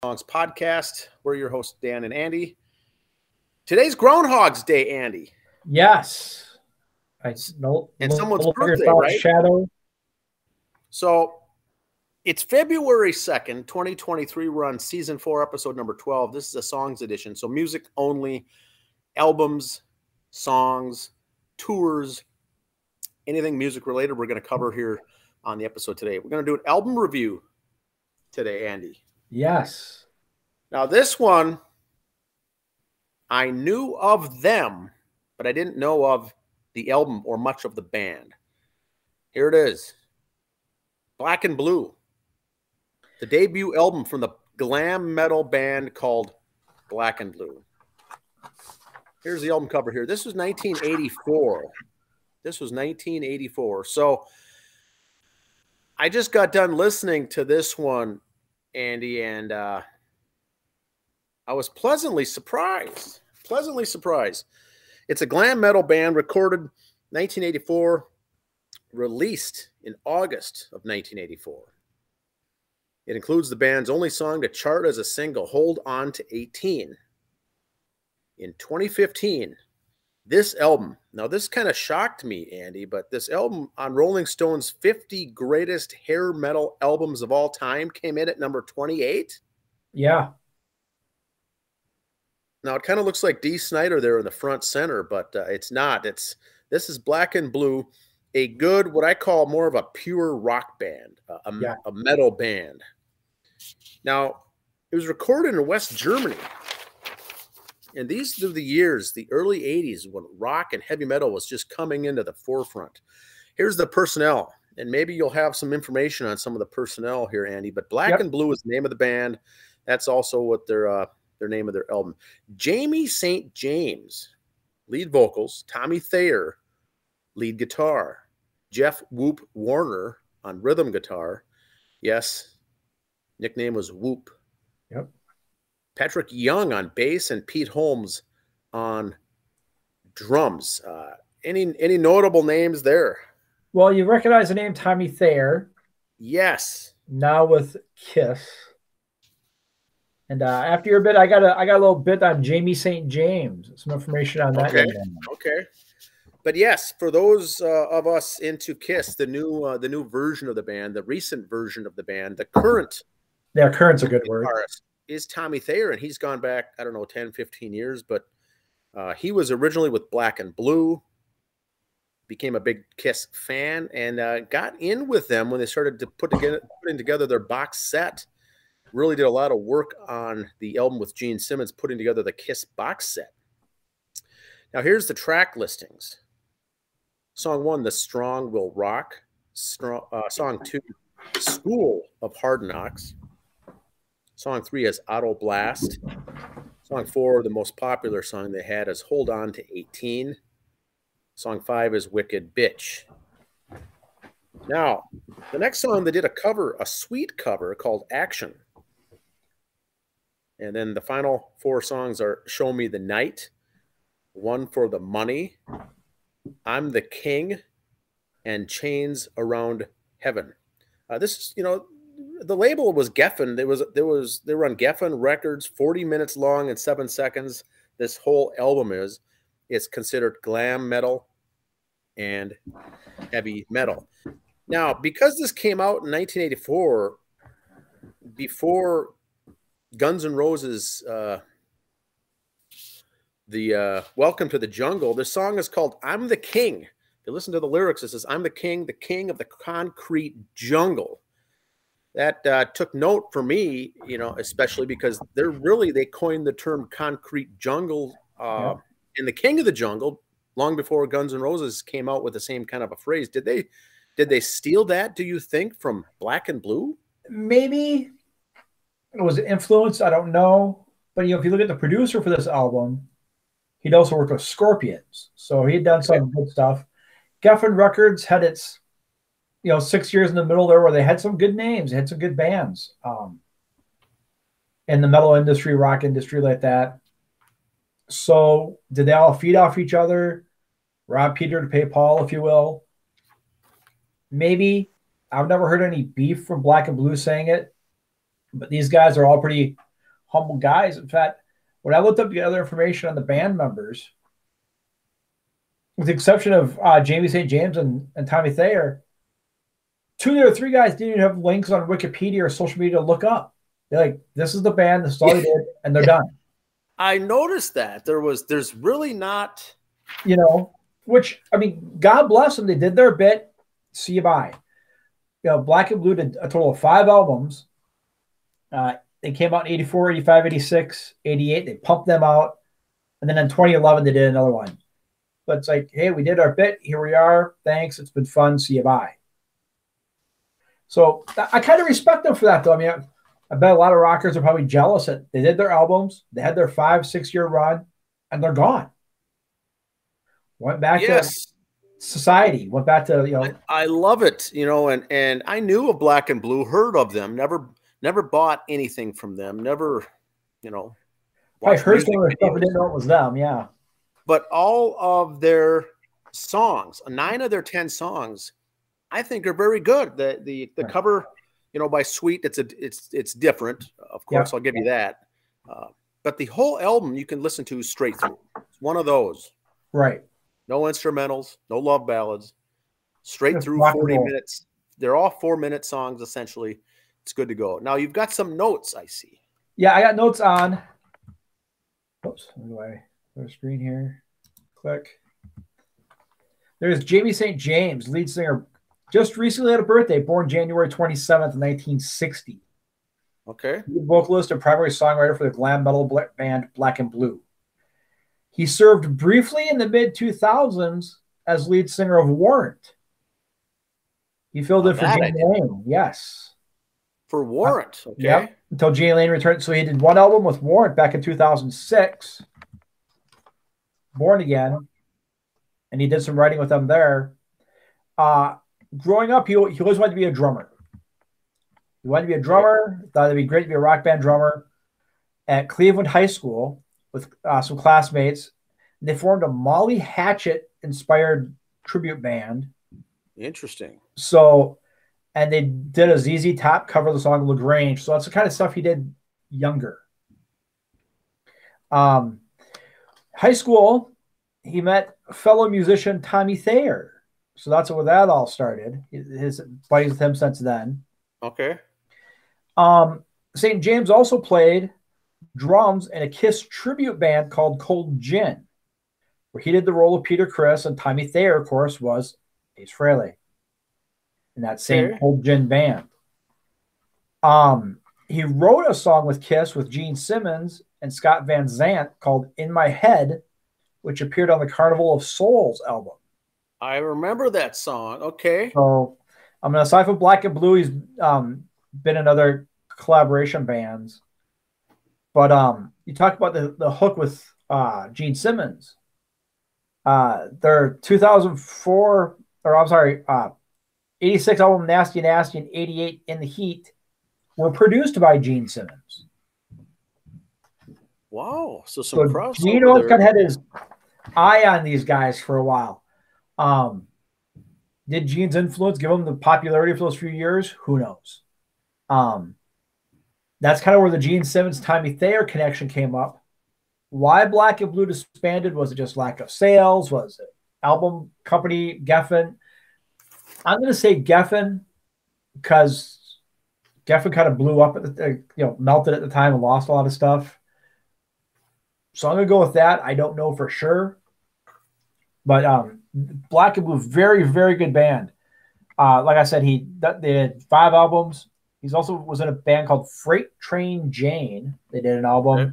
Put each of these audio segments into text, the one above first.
Songs podcast. We're your hosts, Dan and Andy. Today's Groundhog's Day, Andy. Yes. And someone's birthday, right? Shadow. So it's February 2nd, 2023. We're on season 4, episode number 12. This is a songs edition. So music only, albums, songs, tours, anything music related we're going to cover here on the episode today. We're going to do an album review today, Andy. Yes. Now, this one, I knew of them, but I didn't know of the album or much of the band. Here it is. Black and Blue. The debut album from the glam metal band called Black and Blue. Here's the album cover here. This was 1984. So I just got done listening to this one, Andy, and I was pleasantly surprised. It's a glam metal band, recorded 1984, released in August of 1984. It includes the band's only song to chart as a single, Hold On to 18. In 2015, this album, now this kind of shocked me, Andy, but this album on Rolling Stone's 50 greatest hair metal albums of all time came in at number 28. Yeah. Now it kind of looks like Dee Snider there in the front center, but it's not. This is Black and Blue, a good, what I call more of a pure rock band, a metal band. Now, it was recorded in West Germany. And these are the years, the early 80s, when rock and heavy metal was just coming into the forefront. Here's the personnel, and maybe you'll have some information on some of the personnel here, Andy, but Black and Blue is the name of the band. That's also what their name of their album. Jamie St. James, lead vocals. Tommy Thayer, lead guitar. Jeff Whoop Warner on rhythm guitar. Yes, nickname was Whoop. Yep. Patrick Young on bass and Pete Holmes on drums. Any notable names there? Well, you recognize the name Tommy Thayer. Yes. Now with Kiss. And after your bit, I got a little bit on Jamie St. James. Some information on that. Okay. But yes, for those of us into Kiss, the new version of the band, the recent version of the band, the current. Yeah, current's a good word. Is Tommy Thayer, and he's gone back, I don't know, 10, 15 years, but he was originally with Black and Blue, became a big Kiss fan, and got in with them when they started to putting together their box set. Really did a lot of work on the album with Gene Simmons, putting together the Kiss box set. Now, here's the track listings. Song 1, The Strong Will Rock. Song 2, School of Hard Knocks. Song 3 is Auto Blast. Song 4, the most popular song they had, is Hold On to 18. Song 5 is Wicked Bitch. Now, the next song, they did a sweet cover called Action. And then the final 4 songs are Show Me the Night, One for the Money, I'm the King, and Chains Around Heaven. This is, the label was Geffen. They were on Geffen Records, 40 minutes long and 7 seconds. This whole album is considered glam metal and heavy metal. Now, because this came out in 1984, before Guns N' Roses, the Welcome to the Jungle, this song is called I'm the King. If you listen to the lyrics, it says, I'm the king of the concrete jungle. That took note for me, especially because they coined the term concrete jungle in the King of the Jungle long before Guns N' Roses came out with the same kind of a phrase. Did they steal that, do you think, from Black and Blue? Maybe it was influenced. I don't know. But, if you look at the producer for this album, he'd also worked with Scorpions. So he'd done some good stuff. Geffen Records had its 6 years in the middle there where they had some good names. They had some good bands in the metal industry, rock industry like that. So did they all feed off each other? Rob Peter to pay Paul, if you will. Maybe. I've never heard any beef from Black and Blue saying it. But these guys are all pretty humble guys. In fact, when I looked up the other information on the band members, with the exception of Jamie St. James and Tommy Thayer, 2 of the 3 guys didn't even have links on Wikipedia or social media to look up. They're like, this is the band, this is all they did, and they're done. I noticed that there's really not, which, I mean, God bless them. They did their bit. See you bye. Black and Blue did a total of 5 albums. They came out in 84, 85, 86, 88. They pumped them out. And then in 2011, they did another one. But it's like, hey, we did our bit. Here we are. Thanks. It's been fun. See you bye. So I kind of respect them for that, though. I mean, I bet a lot of rockers are probably jealous that they did their albums, they had their 5-6 year run, and they're gone. Went back to society. Went back to I love it, and I knew of Black and Blue, heard of them, never bought anything from them, never, I heard some of their stuff, I didn't know it was them. Yeah, but all of their songs, 9 of their 10 songs, I think are very good. The cover, by Sweet, it's different. Of course, I'll give you that. But the whole album you can listen to straight through. It's one of those. Right. No instrumentals, no love ballads, straight through 40 minutes. They're all 4-minute songs, essentially. It's good to go. Now, you've got some notes, I see. Yeah, I got notes on. Oops, how do I go to screen here? Click. There's Jamie St. James, lead singer, just recently had a birthday, born January 27th, 1960. Okay. Vocalist and primary songwriter for the glam metal band Black and Blue. He served briefly in the mid-2000s as lead singer of Warrant. He filled in for Jani Lane. Yes. For Warrant. Okay. Yeah. Until Jani Lane returned. So he did one album with Warrant back in 2006. Born Again. And he did some writing with them there. Growing up, he always wanted to be a drummer. He wanted to be a drummer. Thought it'd be great to be a rock band drummer. At Cleveland High School with some classmates, they formed a Molly Hatchet-inspired tribute band. Interesting. So, and they did a ZZ Top cover of the song LaGrange. So that's the kind of stuff he did younger. High school, he met fellow musician Tommy Thayer. So that's where that all started. His buddies with him since then. Okay. St. James also played drums in a Kiss tribute band called Cold Gin, where he did the role of Peter Criss, and Tommy Thayer, of course, was Ace Frehley in that same Cold Gin band. He wrote a song with Kiss with Gene Simmons and Scott Van Zandt called In My Head, which appeared on the Carnival of Souls album. I remember that song. Okay. So, aside from Black and Blue, he's been in other collaboration bands. But you talked about the hook with Gene Simmons. Their 2004, or I'm sorry, 86 album Nasty Nasty and 88 In the Heat were produced by Gene Simmons. Wow. So crossover. Gene kind of had his eye on these guys for a while. Did Gene's influence give him the popularity for those few years? Who knows? That's kind of where the Gene Simmons, Tommy Thayer connection came up. Why Black and Blue disbanded? Was it just lack of sales? Was it album company, Geffen? I'm going to say Geffen because Geffen kind of blew up at the, melted at the time and lost a lot of stuff. So I'm going to go with that. I don't know for sure. But Black and Blue, very, very good band. Like I said, they did 5 albums. He's also was in a band called Freight Train Jane. They did an album. Okay.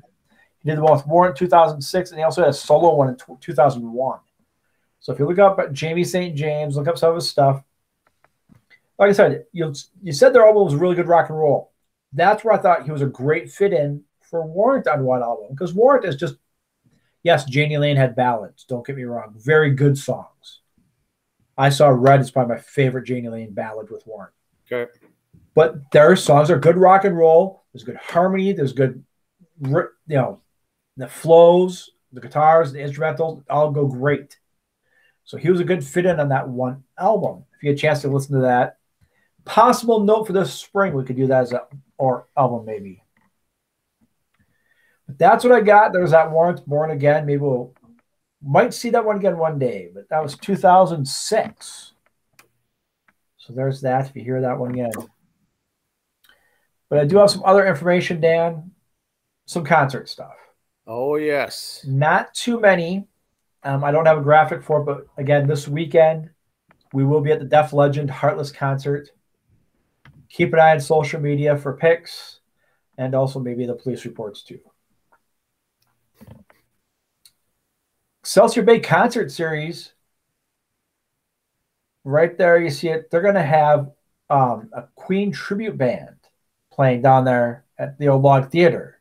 He did the one with Warrant in 2006, and he also had a solo one in 2001. So if you look up Jamie St. James, look up some of his stuff. Like I said, you said their album was really good rock and roll. That's where I thought he was a great fit in for Warrant on one album. Because Warrant is just, yes, Jani Lane had ballads. Don't get me wrong. Very good songs. I Saw Red is probably my favorite Jani Lane ballad with Warrant. Okay. But their songs are good rock and roll. There's good harmony. There's good, the flows, the guitars, the instrumentals, all go great. So he was a good fit in on that one album. If you had a chance to listen to that, possible note for this spring, we could do that as or album maybe. That's what I got. There's that Warrants Born Again. Maybe we'll might see that one again one day, but that was 2006. So there's that. If you hear that one again. But I do have some other information, Dan. Some concert stuff. Oh, yes. Not too many. I don't have a graphic for it, but again, this weekend, we will be at the Def Legend Heartless concert. Keep an eye on social media for pics and also maybe the police reports too. Excelsior Bay Concert Series. Right there, you see it. They're going to have a Queen tribute band playing down there at the Old Log Theater.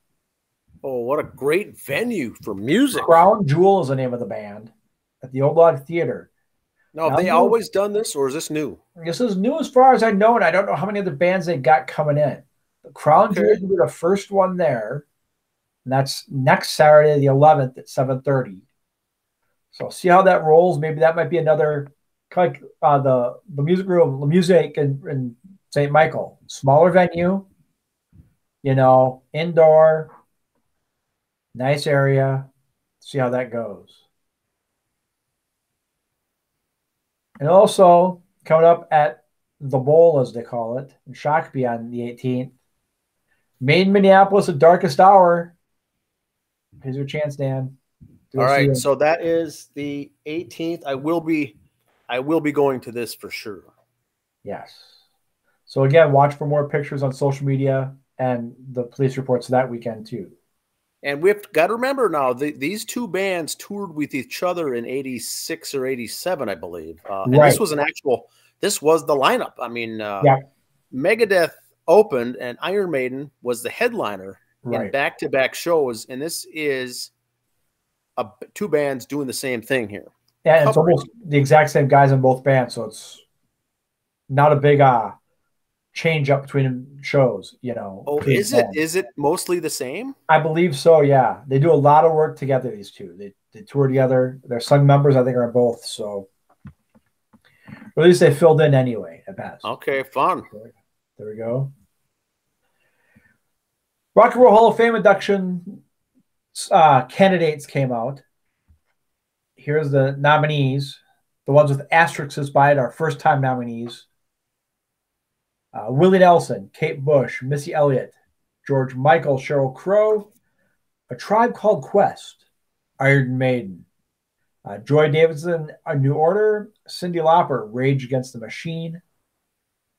Oh, what a great venue for music. Crown Jewel is the name of the band at the Old Log Theater. Now, have they always done this, or is this new? This is new as far as I know, and I don't know how many other bands they got coming in. The Crown Jewel will be the first one there, and that's next Saturday, the 11th at 7:30. So see how that rolls. Maybe that might be another, like the music room, the music in St. Michael, smaller venue, you know, indoor, nice area. See how that goes. And also coming up at the Bowl, as they call it, in Shakopee on the 18th. Main Minneapolis, the darkest hour. Here's your chance, Dan. All right, so that is the 18th. I will be going to this for sure. Yes. So again, watch for more pictures on social media and the police reports that weekend too. And we've got to remember now, these two bands toured with each other in 86 or 87, I believe. And this was this was the lineup. I mean, Megadeth opened and Iron Maiden was the headliner in back-to-back shows. And this is two bands doing the same thing here. Yeah, it's almost the exact same guys in both bands. So it's not a big change up between shows, you know. Oh, is it? Is it mostly the same? I believe so, yeah. They do a lot of work together, these two. They tour together. Their sung members, I think, are both. So, or at least they filled in anyway, at best. Okay, fun. There we go. Rock and Roll Hall of Fame induction candidates came out. Here's the nominees. The ones with asterisks by it are first-time nominees. Willie Nelson, Kate Bush, Missy Elliott, George Michael, Sheryl Crow, A Tribe Called Quest, Iron Maiden, Joy Davidson, A New Order, Cyndi Lauper, Rage Against the Machine,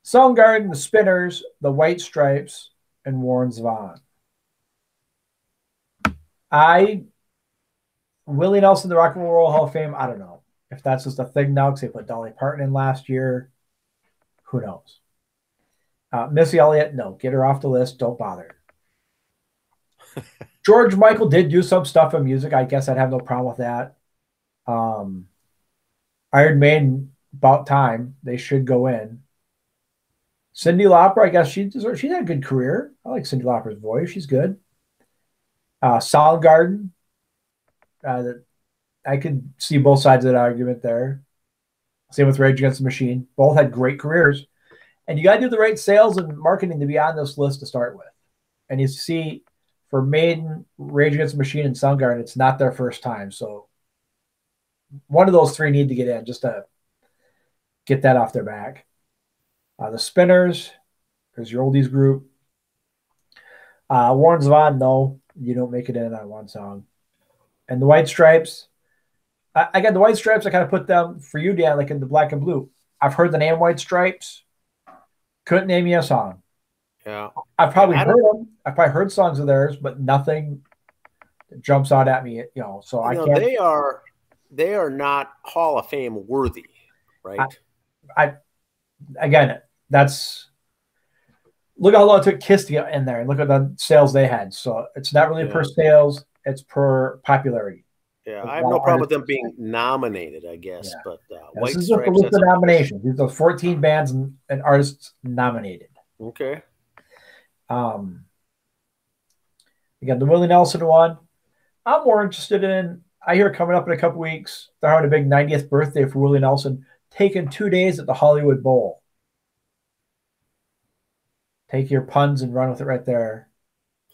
Soundgarden, The Spinners, The White Stripes, and Warren Zevon. Willie Nelson, the Rock and Roll Hall of Fame, I don't know if that's just a thing now because they put Dolly Parton in last year. Who knows? Missy Elliott, no, get her off the list. Don't bother. George Michael did do some stuff in music. I guess I'd have no problem with that. Iron Maiden, about time. They should go in. Cyndi Lauper, I guess she's had a good career. I like Cyndi Lauper's voice. She's good. Soundgarden. I could see both sides of that argument there. Same with Rage Against the Machine. Both had great careers. And you got to do the right sales and marketing to be on this list to start with. And you see, for Maiden, Rage Against the Machine, and Soundgarden, it's not their first time. So one of those three need to get in just to get that off their back. The Spinners, there's your oldies group. Warren Zevon, no, you don't make it in on one song. And the White Stripes, I got the White Stripes. I kind of put them for you, Dan, like in the black and blue. I've heard the name White Stripes. Couldn't name you a song. Yeah, I've probably heard them. I've probably heard songs of theirs, but nothing that jumps out at me. You know, so I can't. They are not Hall of Fame worthy, right? Again, that's look how long it took Kiss to get in there, and look at the sales they had. So it's not really per sales; it's per popularity. Yeah, I have no problem with them being nominated, I guess. Yeah. But White Stripes, this is just a list of nominations. These are 14 bands and artists nominated. Okay. Again, the Willie Nelson one, I'm more interested in. I hear coming up in a couple weeks, they're having a big 90th birthday for Willie Nelson, taking 2 days at the Hollywood Bowl. Take your puns and run with it right there.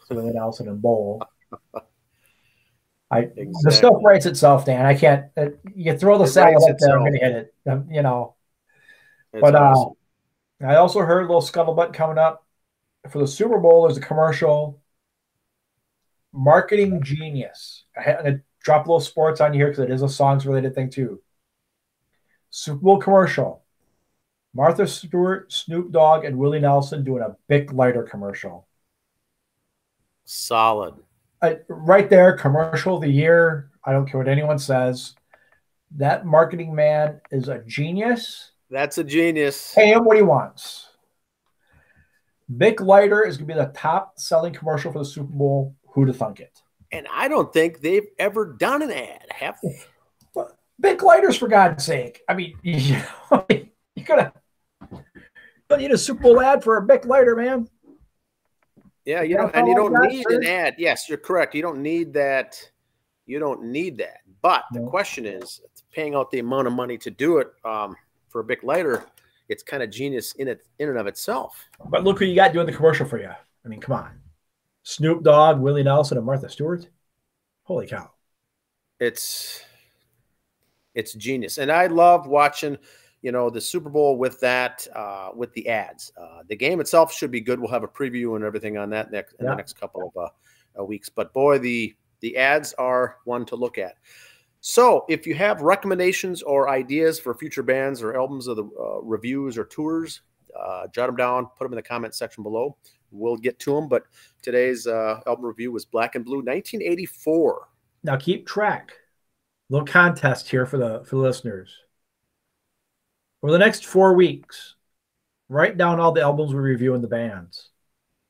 Willie Nelson and Bowl. The stuff writes itself, Dan. I can't. You throw the salad up there, I'm going to hit it. You know. But awesome. I also heard a little scuttlebutt coming up for the Super Bowl. There's a commercial. Marketing genius. I'm going to drop a little sports on you here because it is a songs related thing too. Super Bowl commercial. Martha Stewart, Snoop Dogg, and Willie Nelson doing a Bic lighter commercial. Solid. Right there, commercial of the year. I don't care what anyone says. That marketing man is a genius. That's a genius. Pay him what he wants. Bic lighter is going to be the top selling commercial for the Super Bowl. Who'd have thunk it? And I don't think they've ever done an ad, have they? Bic lighters, for God's sake. I mean, you gotta need a Super Bowl ad for a Bic lighter, man. Yeah, you know, and you don't need an ad. Yes, you're correct. You don't need that. You don't need that. But the question is, paying out the amount of money to do it for a Bic lighter, it's kind of genius in and of itself. But look who you got doing the commercial for you. I mean, come on. Snoop Dogg, Willie Nelson, and Martha Stewart. Holy cow. It's genius. And I love watching, you know, the Super Bowl with that, with the ads. The game itself should be good. We'll have a preview and everything on that in the next couple of weeks. But boy, the ads are one to look at. So if you have recommendations or ideas for future bands or albums of the reviews or tours, jot them down, put them in the comment section below. We'll get to them. But today's album review was Black and Blue, 1984. Now keep track. Little contest here for the listeners. Over the next 4 weeks, write down all the albums we review and the bands.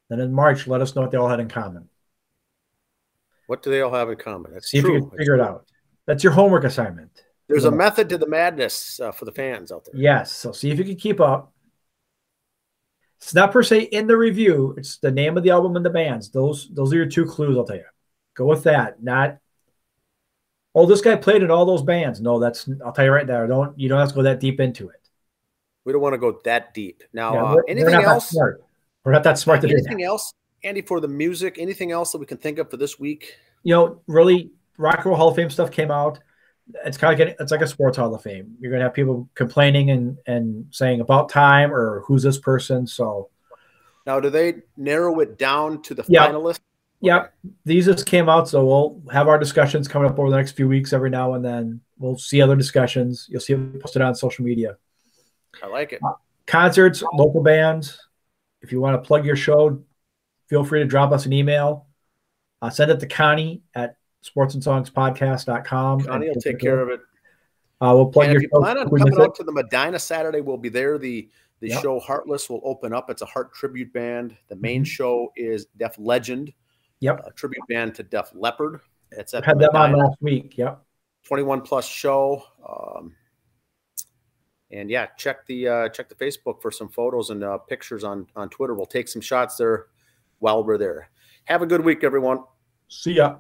Then in March, let us know what they all had in common. What do they all have in common? That's See if you can figure it out. That's your homework assignment. There's a method to the madness for the fans out there. Yes. So see if you can keep up. It's not per se in the review. It's the name of the album and the bands. Those are your two clues, I'll tell you. Go with that. Not, oh, this guy played in all those bands. No, I'll tell you right there. You don't have to go that deep into it. We don't want to go that deep. Now, anything else? We're not that smart to do that. Anything else, Andy, for the music? Anything else that we can think of for this week? You know, really, Rock and Roll Hall of Fame stuff came out. It's kind of it's like a sports Hall of Fame. You're gonna have people complaining and saying about time or who's this person. So now, do they narrow it down to the finalists? Yeah, these just came out, so we'll have our discussions coming up over the next few weeks. Every now and then, we'll see other discussions. You'll see it posted on social media. I like it. Concerts, local bands. If you want to plug your show, feel free to drop us an email. Send it to Connie at sportsandsongspodcast.com. Connie will take care of it. We'll plug and your if you plan on coming out to the Medina Saturday, we'll be there. The show Heartless will open up. It's a Heart tribute band. The main show is Def Legend. Yep. A tribute band to Def Leppard. It's at had them on last week. Yep. 21+ show. And yeah, check the Facebook for some photos and pictures on Twitter. We'll take some shots there while we're there. Have a good week, everyone. See ya.